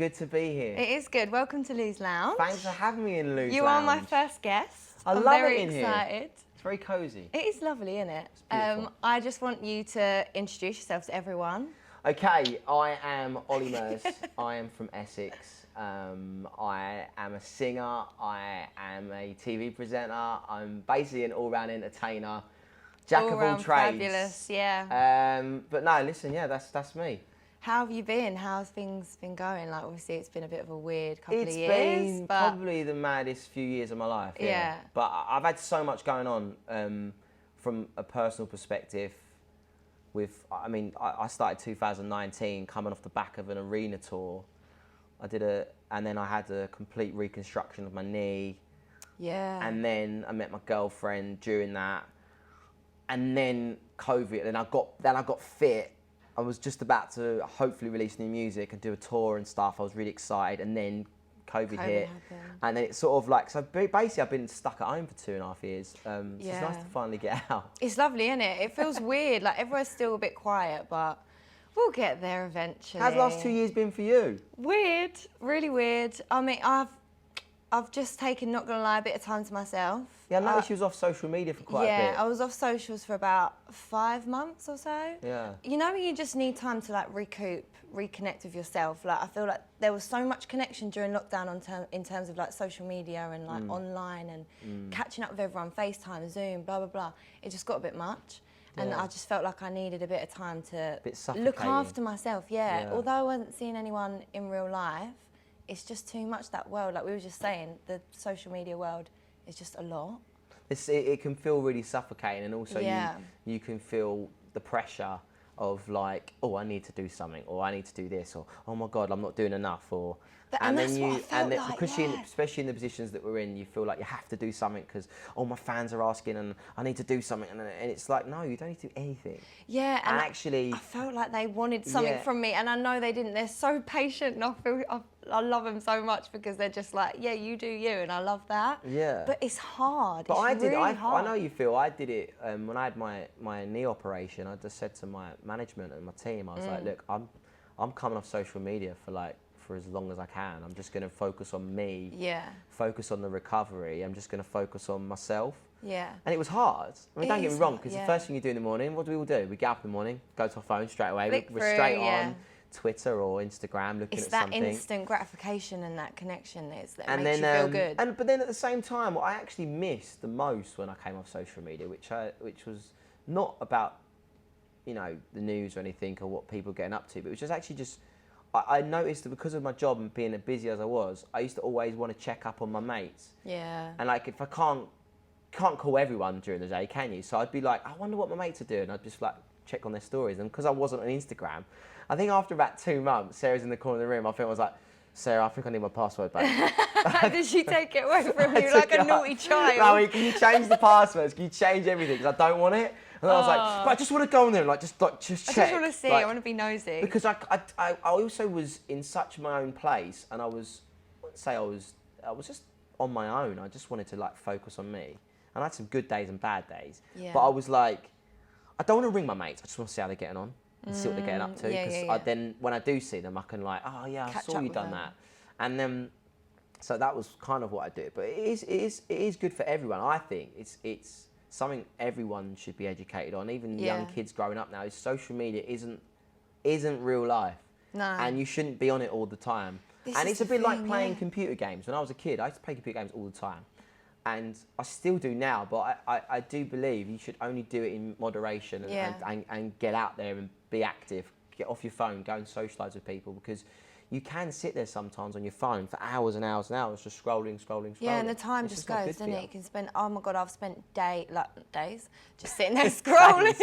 good to be here. It is good. Welcome to Lou's Lounge. Thanks for having me in Lou's Lounge. You are my first guest. I'm love it in excited. Here. It's very cosy. It is lovely, isn't it? It's beautiful. I just want you to introduce yourself to everyone. Okay, I am Olly Murs. I am from Essex. I am a singer. I am a TV presenter. I'm basically an all-round entertainer. Jack of all trades. Fabulous, yeah. But no, listen, yeah, that's me. How have you been? How's things been going? Like, obviously, it's been a bit of a weird couple of years. It's been probably the maddest few years of my life. Yeah. But I've had so much going on from a personal perspective. I started 2019 coming off the back of an arena tour. And then I had a complete reconstruction of my knee. Yeah. And then I met my girlfriend during that. And then COVID. And I got fit. I was just about to hopefully release new music and do a tour and stuff. I was really excited, and then COVID hit. Happened. And then it's sort of like, so basically I've been stuck at home for 2.5 years. So it's nice to finally get out. It's lovely, isn't it? It feels weird, like everywhere's still a bit quiet, but we'll get there eventually. How's the last 2 years been for you? Weird, really weird. I mean, I've just taken, not gonna lie, a bit of time to myself. Yeah, I noticed you was off social media for quite a bit. Yeah, I was off socials for about 5 months or so. Yeah. You know when you just need time to like recoup, reconnect with yourself? Like I feel like there was so much connection during lockdown in terms of like social media and like online and catching up with everyone, FaceTime, Zoom, blah, blah, blah. It just got a bit much. And I just felt like I needed a bit of time to look after myself, yeah. Although I wasn't seeing anyone in real life, it's just too much, that world. Like we were just saying, the social media world is just a lot. It can feel really suffocating, and also you can feel the pressure of like, oh, I need to do something, or I need to do this, or oh my God, I'm not doing enough, or especially in the positions that we're in, you feel like you have to do something because my fans are asking and I need to do something, and it's like, no, you don't need to do anything. Yeah, and actually, I felt like they wanted something from me, and I know they didn't. They're so patient, and I love them so much because they're just like, yeah, you do you, and I love that. Yeah. But it's hard. But it's really hard. I know you feel. I did it when I had my knee operation. I just said to my management and my team, I was like, look, I'm coming off social media for as long as I can. I'm just going to focus on me. Yeah. Focus on the recovery. I'm just going to focus on myself. Yeah. And it was hard. I mean, don't get me wrong, because the first thing you do in the morning, what do we all do? We get up in the morning, go to our phone straight away. We're straight on Twitter or Instagram looking at something. It's that instant gratification and that connection that makes you feel good. But then at the same time, what I actually missed the most when I came off social media, which was not about, the news or anything or what people are getting up to, but it was just actually I noticed that because of my job and being as busy as I was, I used to always want to check up on my mates. Yeah. And like, if I can't call everyone during the day, can you? So I'd be like, I wonder what my mates are doing. I'd just like check on their stories. And because I wasn't on Instagram, I think after about 2 months, Sarah's in the corner of the room. I was like, Sarah, I think I need my password back. Did she take it away from you like a naughty child? No, can you change the passwords? Can you change everything? Because I don't want it. And I was like, but I just want to go on there and just check. I just want to see. I want to be nosy. Because I also was in such my own place, and I was just on my own. I just wanted to like focus on me, and I had some good days and bad days. Yeah. But I was like, I don't want to ring my mates. I just want to see how they're getting on and see what they're getting up to. Because then when I do see them, I can like, oh yeah, I saw you done that, and then so that was kind of what I did. But it is good for everyone. I think it's something everyone should be educated on, even young kids growing up now. Is social media isn't real life. No. And you shouldn't be on it all the time. And it's a bit like playing computer games. When I was a kid, I used to play computer games all the time. And I still do now, but I do believe you should only do it in moderation and get out there and be active. Get off your phone, go and socialise with people, because you can sit there sometimes on your phone for hours and hours and hours just scrolling. Yeah, and the time just goes, doesn't it? You can spend, oh my God, I've spent days just sitting there scrolling.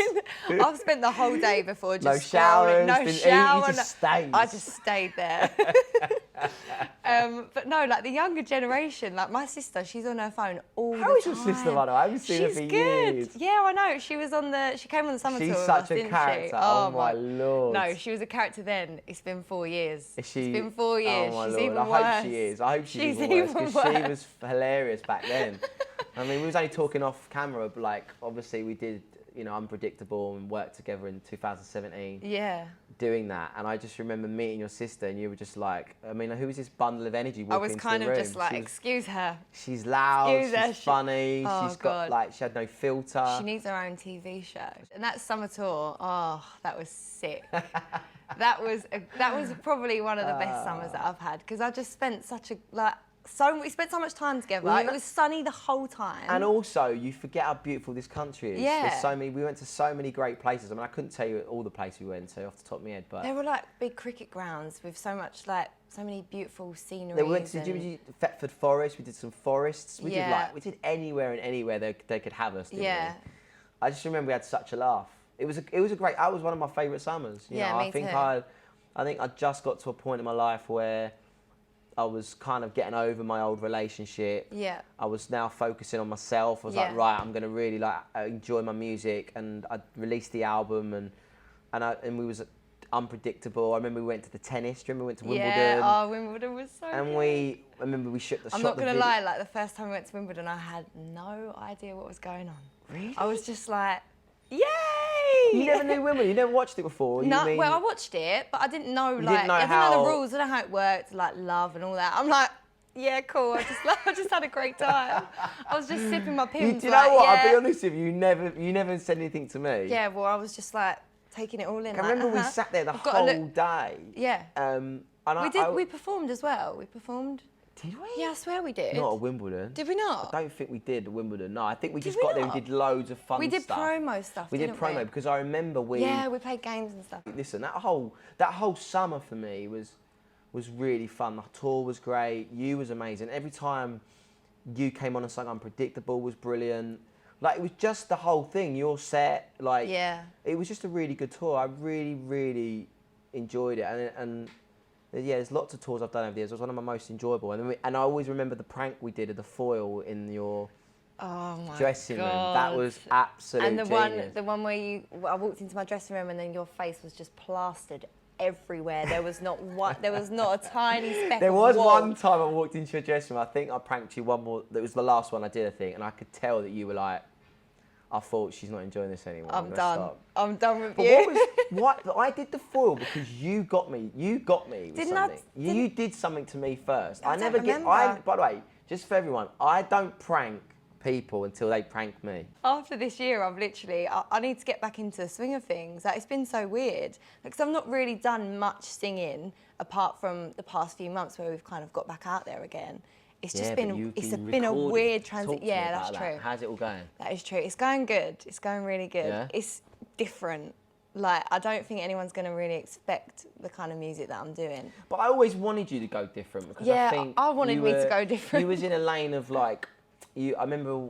I've spent the whole day before just scrolling. No shower. You just stayed. I just stayed there. But no, like the younger generation, like my sister, she's on her phone all the time. How is your sister, by the way? I haven't seen her for years. Yeah, I know. She came on the summer tour with us, such a didn't character. She? Oh my Lord. No, she was a character then. It's been 4 years. Is she? It's been 4 years. Oh my she's Lord. even I worse. hope she is. I hope she's even worse, because she was hilarious back then. I mean, we was only talking off camera, but like obviously we did, Unpredictable and worked together in 2017. Yeah. doing that, and I just remember meeting your sister, and you were just like, I mean, who is this bundle of energy walking I was into kind the of room? just like, excuse her. She's loud, Excuse her, she's funny, Oh, she's got God. like, she had no filter. She needs her own TV show. And that summer tour, oh, that was sick. that was probably one of the best summers that I've had, because I just spent we spent so much time together. Well, it was sunny the whole time. And also, you forget how beautiful this country is. Yeah. There's so many. We went to so many great places. I mean, I couldn't tell you all the places we went to off the top of my head, but there were like big cricket grounds with so many beautiful scenery. we went to did you Thetford Forest. We did some forests. We did anywhere and anywhere they could have us. Didn't we? I just remember we had such a laugh. It was a great. That was one of my favourite summers. You know, me too. I think I just got to a point in my life where I was kind of getting over my old relationship. Yeah. I was now focusing on myself. I was like, right, I'm gonna really enjoy my music, and I released the album, and we was unpredictable. I remember we went to the tennis. Do you remember we went to Wimbledon? Yeah. Oh, Wimbledon was so good. I remember we shot the. I'm not gonna lie. Like the first time we went to Wimbledon, I had no idea what was going on. Really? I was just like, yay! You never knew Wimbledon? You never watched it before? No, well, I watched it, but I didn't know, I didn't know the rules, I didn't know how it worked, like love and all that. I'm like, yeah, cool, I just had a great time. I was just sipping my pims. Do you know what? I'll be honest with you, you never said anything to me. Yeah, well, I was just like, taking it all in. I remember we sat there the whole day. Yeah. And we performed as well, we performed. Did we? Yeah, I swear we did. Not at Wimbledon. Did we not? I don't think we did at Wimbledon. No, I think we just got there and did loads of fun stuff. We did promo stuff, We did promo because I remember Yeah, we played games and stuff. Listen, that whole summer for me was really fun. The tour was great. You was amazing. Every time you came on and sang Unpredictable was brilliant. Like, it was just the whole thing. Your set, like, it was just a really good tour. I really, really enjoyed it. And yeah, there's lots of tours I've done over the years. It was one of my most enjoyable. And I always remember the prank we did of the foil in your dressing room. That was absolute And genius. the one where I walked into my dressing room and then your face was just plastered everywhere. There was not a tiny speck There of was wall. one time I walked into your dressing room. I think I pranked you one more. That was the last one I did, I think, and I could tell that you were like, I thought she's not enjoying this anymore. I'm done. Stop. I'm done with But you. what I did the foil because you got me. You got me with Didn't something. I? You did something to me first. I never don't get. remember. By the way, just for everyone, I don't prank people until they prank me. After this year, I've literally, I need to get back into the swing of things. Like, it's been so weird because I've not really done much singing apart from the past few months where we've kind of got back out there again. It's just been a weird transition. Yeah, that's true. How's it all going? That is true. It's going good. It's going really good. Yeah? It's different. Like, I don't think anyone's going to really expect the kind of music that I'm doing. But I always wanted you to go different because I think I wanted me to go different. You was in a lane of like, I remember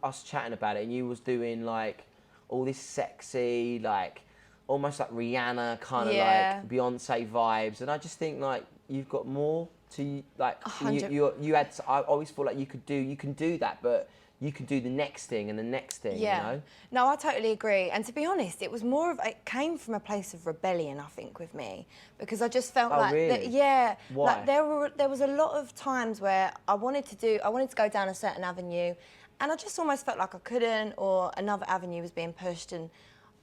us chatting about it, and you was doing like all this sexy, like almost like Rihanna kind of like Beyonce vibes, and I just think like you've got more to like. You had. I always feel like you can do that, but you can do the next thing and the next thing. Yeah. You know? No, I totally agree. And to be honest, it came from a place of rebellion, I think, with me, because I just felt like, really? Why? Like there was a lot of times where I wanted to go down a certain avenue, and I just almost felt like I couldn't, or another avenue was being pushed, and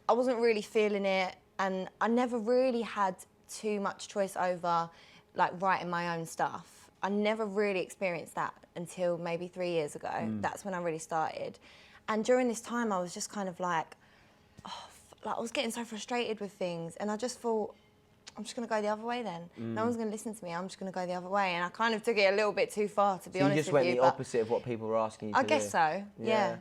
I wasn't really feeling it, and I never really had too much choice over, like, writing my own stuff. I never really experienced that until maybe 3 years ago. That's when I really started. And during this time, I was just kind of like, I was getting so frustrated with things. And I just thought, I'm just going to go the other way then. No one's going to listen to me. I'm just going to go the other way. And I kind of took it a little bit too far, to be honest with you. You just went the opposite of what people were asking you to do. I guess so, yeah.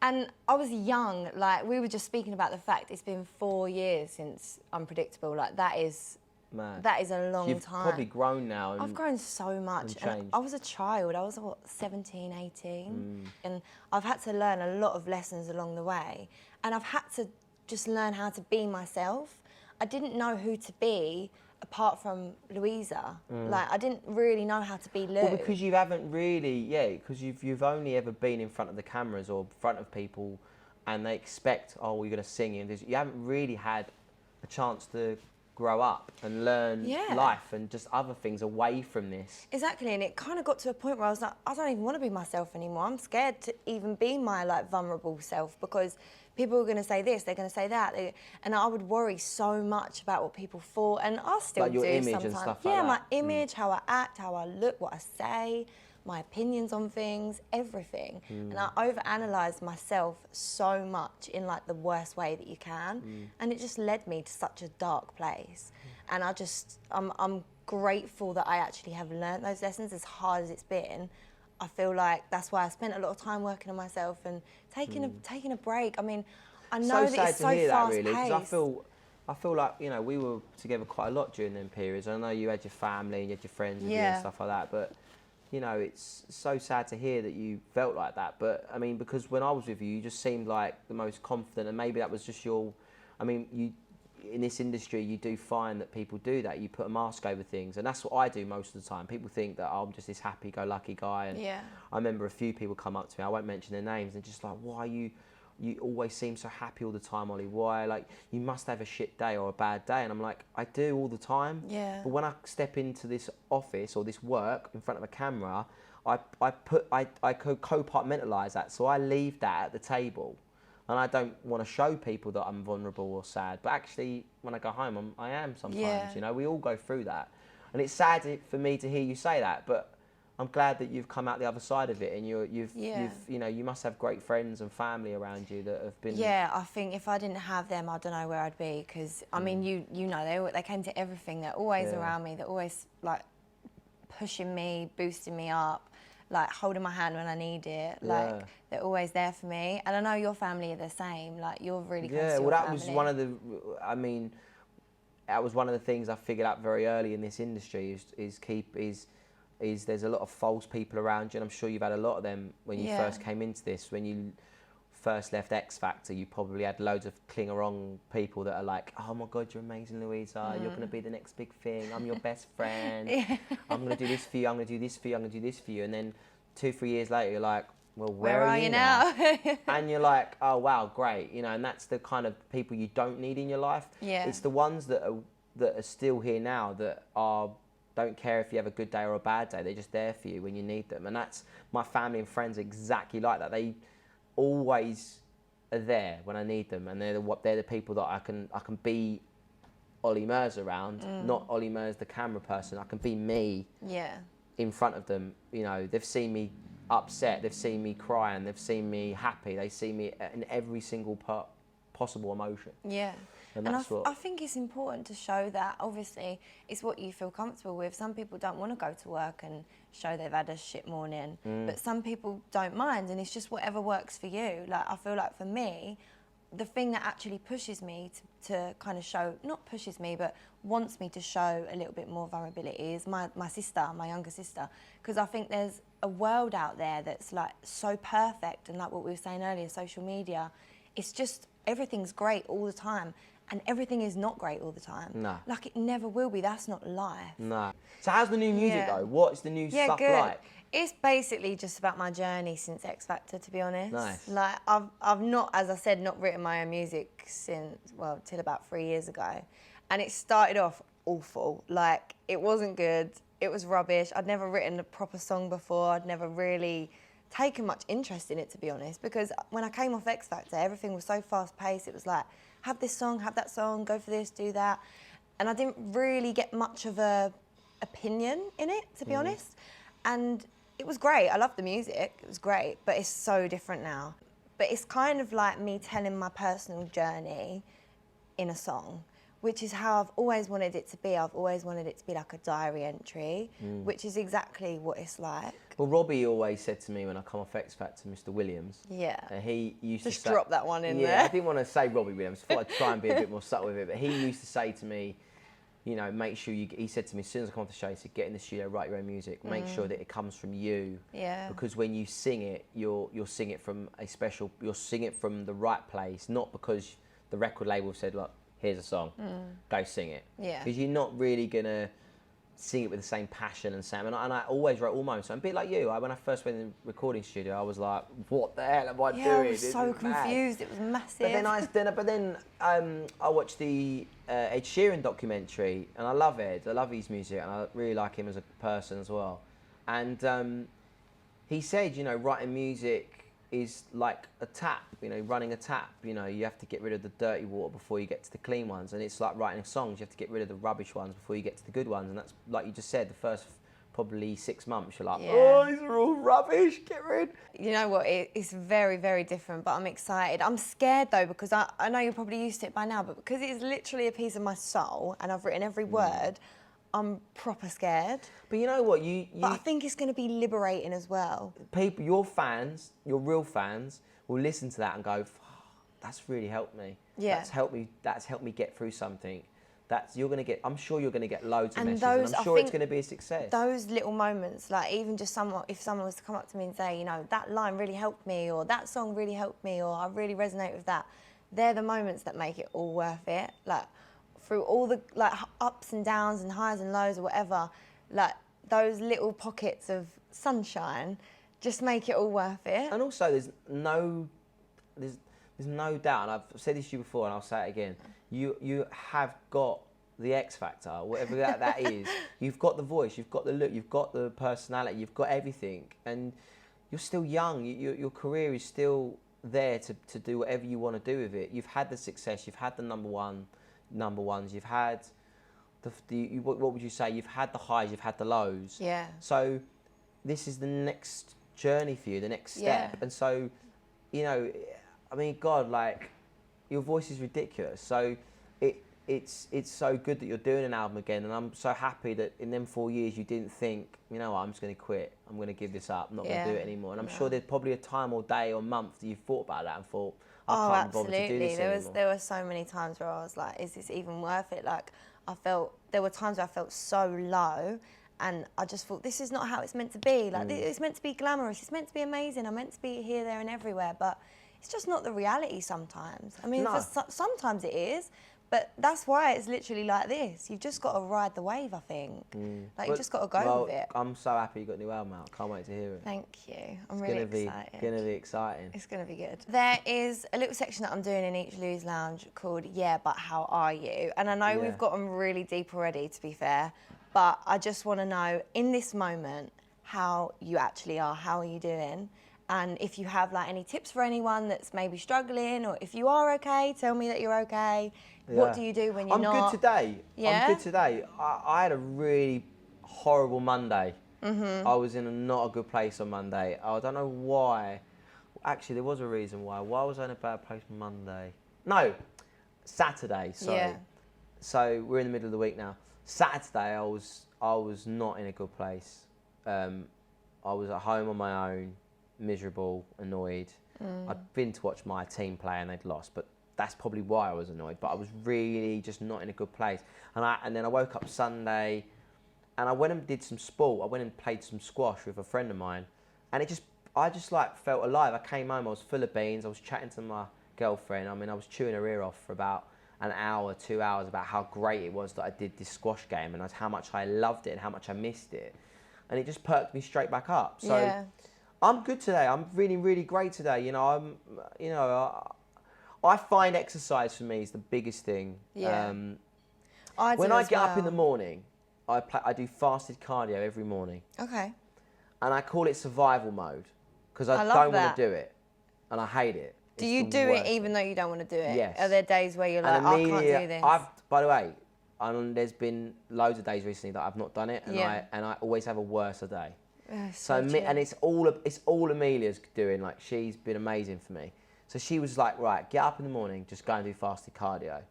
And I was young. Like, we were just speaking about the fact it's been 4 years since Unpredictable. Like, that is... Mad. That is a long You've time. probably grown now. I've grown so much. And I was a child. I was, 17, 18. And I've had to learn a lot of lessons along the way. And I've had to just learn how to be myself. I didn't know who to be apart from Louisa. Like, I didn't really know how to be Lou. Well, because you haven't really, because you've only ever been in front of the cameras or in front of people, and they expect, oh, you're going to sing. And you haven't really had a chance to grow up and learn life and just other things away from this. Exactly, and it kind of got to a point where I was like, I don't even want to be myself anymore. I'm scared to even be my, like, vulnerable self, because people are going to say this, they're going to say that. And I would worry so much about what people thought, and I still like your do image sometimes. and stuff like that. My image, how I act, how I look, what I say, my opinions on things, everything. And I overanalyze myself so much in like the worst way that you can. And it just led me to such a dark place. And I'm grateful that I actually have learned those lessons, as hard as it's been. I feel like that's why I spent a lot of time working on myself and taking a break. I mean, I know that it's so fast paced. I feel like, you know, we were together quite a lot during them periods. I know you had your family and you had your friends with you and stuff like that, but you know, it's so sad to hear that you felt like that. But I mean, because when I was with you, you just seemed like the most confident, and maybe that was just I mean, you, in this industry, you do find that people do that. You put a mask over things, and that's what I do most of the time. People think that I'm just this happy-go-lucky guy, and I remember a few people come up to me, I won't mention their names, and just like, why you always seem so happy all the time, Ollie? Why? Like, you must have a shit day or a bad day. And I'm like, I do all the time. Yeah. But when I step into this office or this work in front of a camera, I compartmentalise that. So I leave that at the table. And I don't want to show people that I'm vulnerable or sad. But actually, when I go home, I am sometimes, you know. We all go through that. And it's sad for me to hear you say that, but I'm glad that you've come out the other side of it, and you've you know, you must have great friends and family around you that have been. Yeah, I think if I didn't have them, I don't know where I'd be. Because I mean, you know, they came to everything. They're always around me. They're always like pushing me, boosting me up, like holding my hand when I need it. Like they're always there for me. And I know your family are the same. Like you're really close to your well, that family. was one of the. I mean, that was one of the things I figured out very early in this industry is there's a lot of false people around you, and I'm sure you've had a lot of them when you first came into this. When you first left X Factor, you probably had loads of clingerong people that are like, oh my God, you're amazing, Louisa, you're going to be the next big thing, I'm your best friend, I'm going to do this for you, I'm going to do this for you, I'm going to do this for you. And then 2-3 years later, you're like, well, where are you now? And you're like, oh wow, great, you know. And that's the kind of people you don't need in your life. It's the ones that are still here now that don't care if you have a good day or a bad day. They're just there for you when you need them. And that's my family and friends are exactly like that. They always are there when I need them, and they're the people that I can be Olly Murs around, not Olly Murs the camera person. I can be me in front of them. You know, they've seen me upset, they've seen me crying, they've seen me happy, they see me in every single possible emotion. And I think it's important to show that. Obviously, it's what you feel comfortable with. Some people don't want to go to work and show they've had a shit morning, but some people don't mind, and it's just whatever works for you. Like, I feel like for me, the thing that actually pushes me to kind of show, not pushes me, but wants me to show a little bit more vulnerability is my sister, my younger sister, because I think there's a world out there that's like so perfect, and like what we were saying earlier, social media, it's just everything's great all the time. And everything is not great all the time. No. Like, it never will be. That's not life. No. So how's the new music though? What's the new stuff good. like? It's basically just about my journey since X Factor, to be honest. Nice. Like, I've not, as I said, not written my own music since, well, till about 3 years ago. And it started off awful. Like, it wasn't good. It was rubbish. I'd never written a proper song before. I'd never really taken much interest in it, to be honest, because when I came off X Factor, everything was so fast paced. It was like, have this song, have that song, go for this, do that. And I didn't really get much of a opinion in it, to be honest. And it was great. I loved the music. It was great, but it's so different now. But it's kind of like me telling my personal journey in a song, which is how I've always wanted it to be. I've always wanted it to be like a diary entry, which is exactly what it's like. Well, Robbie always said to me when I come off X Factor, Mr. Williams. He used to say... Just drop that one in there. Yeah, I didn't want to say Robbie Williams. I thought I'd try and be a bit more subtle with it. But he used to say to me, you know, make sure you... He said to me, as soon as I come off the show, he said, get in the studio, write your own music. Make sure that it comes from you. Because when you sing it, you'll sing it from a special... You'll sing it from the right place, not because the record label said, look, here's a song, go sing it. Because you're not really going to sing it with the same passion and same. And I always wrote all my own songs. A bit like you, when I first went in the recording studio, I was like, what the hell am I doing? I was so confused. It was massive. But then I watched the Ed Sheeran documentary, and I love Ed. I love his music, and I really like him as a person as well. And he said, you know, writing music is like a tap, you know, running a tap. You know, you have to get rid of the dirty water before you get to the clean ones. And it's like writing songs. You have to get rid of the rubbish ones before you get to the good ones. And that's, like you just said, the first probably 6 months, you're like, oh, these are all rubbish, get rid. You know what, it's very, very different, but I'm excited. I'm scared though, because I know you're probably used to it by now, but because it's literally a piece of my soul and I've written every word, I'm proper scared. But you know what, but I think it's going to be liberating as well. People, your fans, your real fans, will listen to that and go, that's really helped me. Yeah. That's helped me get through something. I'm sure you're going to get loads of and messages, and I'm sure it's going to be a success. Those little moments, like even just if someone was to come up to me and say, you know, that line really helped me, or that song really helped me, or I really resonate with that, they're the moments that make it all worth it. Like through all the like ups and downs and highs and lows or whatever, like those little pockets of sunshine just make it all worth it. And also there's no doubt, and I've said this to you before and I'll say it again, you have got the X factor, whatever that is. You've got the voice, you've got the look, you've got the personality, you've got everything, and you're still young. Your career is still there to do whatever you want to do with it. You've had the success, you've had the number ones, you've had what would you say? You've had the highs, you've had the lows. Yeah. So this is the next journey for you, the next step. Yeah. And so, you know, I mean, God, like, your voice is ridiculous. So it's so good that you're doing an album again, and I'm so happy that in them 4 years you didn't think, you know what, I'm just going to quit. I'm going to give this up. I'm not going to do it anymore. And I'm sure there's probably a time or day or month that you've thought about that and thought, I can't bother to do this anymore. There were so many times where I was like, is this even worth it? Like, there were times where I felt so low, and I just thought, this is not how it's meant to be. Like, it's meant to be glamorous. It's meant to be amazing. I'm meant to be here, there, and everywhere. But it's just not the reality sometimes. I mean, sometimes it is, but that's why it's literally like this. You've just got to ride the wave, I think. Like, you've just got to go with it. I'm so happy you got a new album out. Can't wait to hear it. Thank you. I'm really excited. It's going to be exciting. It's going to be good. There is a little section that I'm doing in each Lou's Lounge called Yeah, But How Are You? And I know we've gotten really deep already, to be fair, but I just want to know, in this moment, how you actually are. How are you doing? And if you have like any tips for anyone that's maybe struggling, or if you are okay, tell me that you're okay. Yeah. What do you do when you're not? I'm good today. Yeah? I'm good today. I had a really horrible Monday. I was in not a good place on Monday. I don't know why. Actually, there was a reason why. Why was I in a bad place Monday? No, Saturday, sorry. Yeah. So we're in the middle of the week now. Saturday, I was not in a good place. I was at home on my own, miserable, annoyed. I'd been to watch my team play and they'd lost, but that's probably why I was annoyed. But I was really just not in a good place. And then I woke up Sunday, and I went and did some sport. I went and played some squash with a friend of mine, and I just like felt alive. I came home, I was full of beans. I was chatting to my girlfriend. I mean, I was chewing her ear off for about an hour, 2 hours about how great it was that I did this squash game, and how much I loved it and how much I missed it. And it just perked me straight back up. So I'm good today. I'm really, really great today. You know, I find exercise for me is the biggest thing. Yeah. When I get up in the morning, I do fasted cardio every morning. Okay. And I call it survival mode, because I don't want to do it, and I hate it. Do you do it even though you don't want to do it? Yes. Are there days where you're like, I can't do this? By the way, there's been loads of days recently that I've not done it, and I always have a worse day. And it's all Amelia's doing. Like, she's been amazing for me. So she was like, right, get up in the morning, just go and do fasted cardio.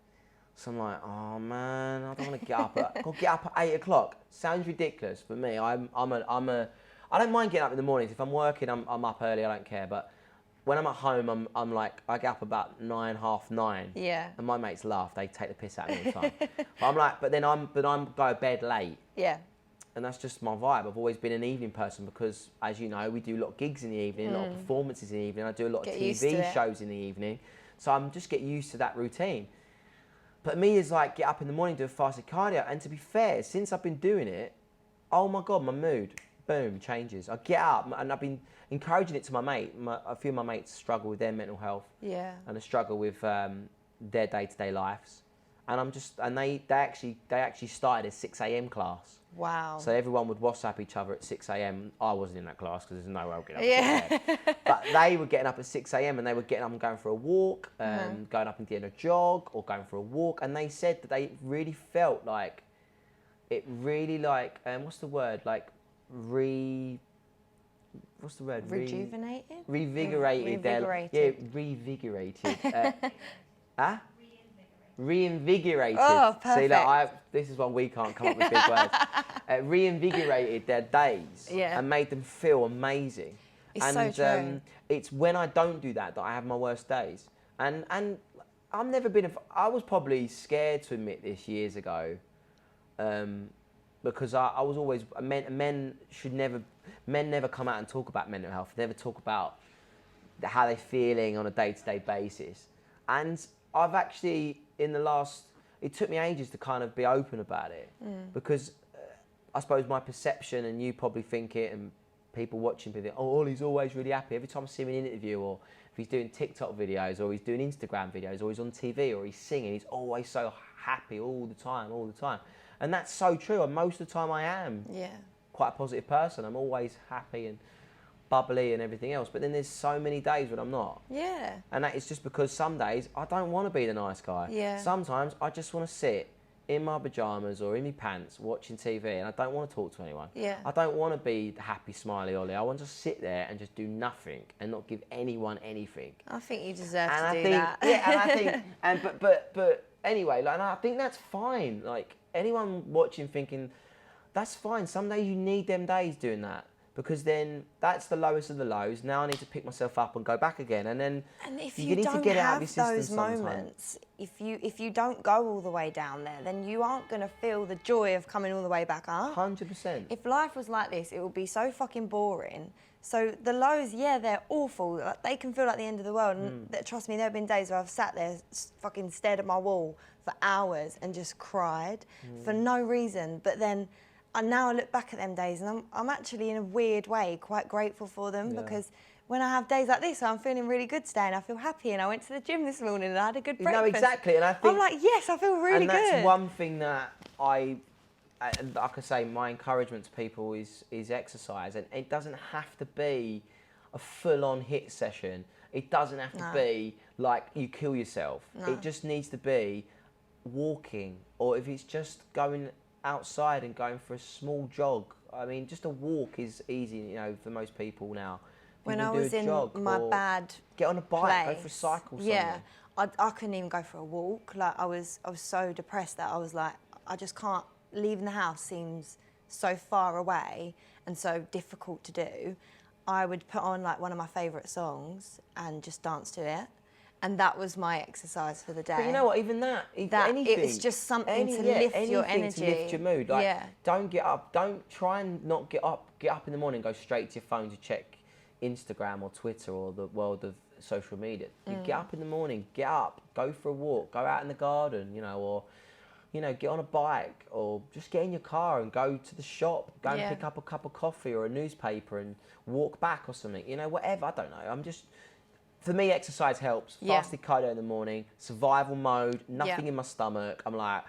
So I'm like, oh man, I don't want to get up. I'll get up at 8 o'clock. Sounds ridiculous for me. I don't mind getting up in the mornings. If I'm working, I'm up early. I don't care. But when I'm at home, I'm like, I get up about 9, half 9. Yeah. And my mates laugh. They take the piss out of me all the time. But I'm like, but I'm go to bed late. Yeah. And that's just my vibe. I've always been an evening person because, as you know, we do a lot of gigs in the evening, a lot of performances in the evening. I do a lot of TV shows in the evening. So I'm just get used to that routine. But me is like, get up in the morning, do a fasted cardio. And to be fair, since I've been doing it, oh my God, my mood, boom, changes. I get up, and I've been encouraging it to my mate. A few of my mates struggle with their mental health. Yeah. And they struggle with their day-to-day lives. and they actually started a 6 a.m. class. Wow. So everyone would WhatsApp each other at 6 a.m. I wasn't in that class because there's no way I'll get up at 6 a.m. But they were getting up at 6 a.m. and they were getting up and going for a walk, going up and doing a jog or going for a walk. And they said that they really felt like, it really like, what's the word? Like, rejuvenated? Revigorated. Revigorated. Reinvigorated. Oh, perfect. See, this is one we can't come up with big words. Reinvigorated their days and made them feel amazing. It's so true. It's when I don't do that I have my worst days. And I've never been. I was probably scared to admit this years ago, because I was always men never come out and talk about mental health. They never talk about how they're feeling on a day-to-day basis. And I've actually, it took me ages to kind of be open about it, because I suppose my perception, and you probably think it, and people watching think, oh, Ollie's always really happy. Every time I see him in an interview, or if he's doing TikTok videos, or he's doing Instagram videos, or he's on TV, or he's singing, he's always so happy all the time. And that's so true, and most of the time I am quite a positive person. I'm always happy and bubbly and everything else, but then there's so many days when I'm not. Yeah. And that is just because some days I don't want to be the nice guy. Yeah. Sometimes I just want to sit in my pajamas or in my pants watching TV, and I don't want to talk to anyone. Yeah. I don't want to be the happy, smiley Ollie. I want to sit there and just do nothing and not give anyone anything. I think you deserve to do that. Yeah, and I think, but anyway, like, and I think that's fine. Like, anyone watching thinking, that's fine. Some days you need them days doing that, because then that's the lowest of the lows. Now I need to pick myself up and go back again. And then if you need to get it out of your system those moments, if you don't go all the way down there, then you aren't going to feel the joy of coming all the way back up. 100%. If life was like this, it would be so fucking boring. So the lows, they're awful. Like, they can feel like the end of the world. And trust me, there have been days where I've sat there, fucking stared at my wall for hours and just cried for no reason. But then now I look back at them days, and I'm actually, in a weird way, quite grateful for them, because when I have days like this, I'm feeling really good today and I feel happy, and I went to the gym this morning and I had a good breakfast. No, exactly. And I think I'm like, yes, I feel really good. And that's one thing that I can say, my encouragement to people is exercise. And it doesn't have to be a full-on HIIT session. It doesn't have to be like you kill yourself. No. It just needs to be walking, or if it's just going outside and going for a small jog. I mean, just a walk is easy, for most people now. When I was in my bad get on a bike, place, go for a cycle somewhere. Yeah, I couldn't even go for a walk. Like, I was so depressed that I was like, I just can't. Leaving the house seems so far away and so difficult to do. I would put on like one of my favourite songs and just dance to it. And that was my exercise for the day. But you know what? Even anything. It was just something to lift your energy. To lift your mood. Like, don't get up. Don't try and not get up. Get up in the morning and go straight to your phone to check Instagram or Twitter or the world of social media. You get up in the morning, get up, go for a walk, go out in the garden, or get on a bike, or just get in your car and go to the shop, go and pick up a cup of coffee or a newspaper and walk back or something. Whatever. I don't know. For me, exercise helps. Fasted cardio in the morning, survival mode, nothing in my stomach. I'm like,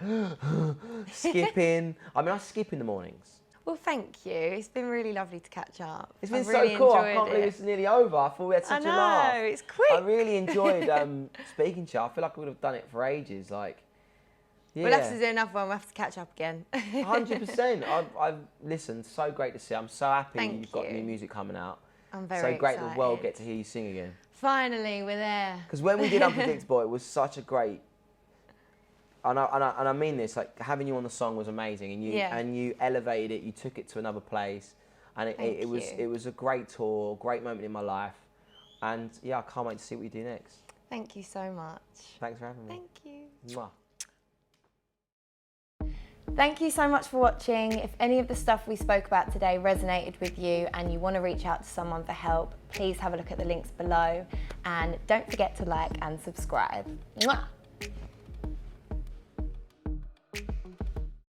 skipping. I skip in the mornings. Well, thank you. It's been really lovely to catch up. It's been so cool. I can't believe it's nearly over. I thought we had such a laugh. I know, it's quick. I really enjoyed speaking to you. I feel like I would have done it for ages. Like, yeah. We'll have to do another one. We'll have to catch up again. 100%. I've listened. So great to see. I'm so happy you've got new music coming out. I'm very excited. So great excited. the world get to hear you sing again. Finally, we're there. Because when we did Unpredictable, it was such a great... And I mean this, like, having you on the song was amazing, and you elevated it, you took it to another place, and it was a great tour, great moment in my life, and I can't wait to see what you do next. Thank you so much. Thanks for having me. Thank you. Mwah. Thank you so much for watching. If any of the stuff we spoke about today resonated with you and you want to reach out to someone for help, please have a look at the links below, and don't forget to like and subscribe. Mwah.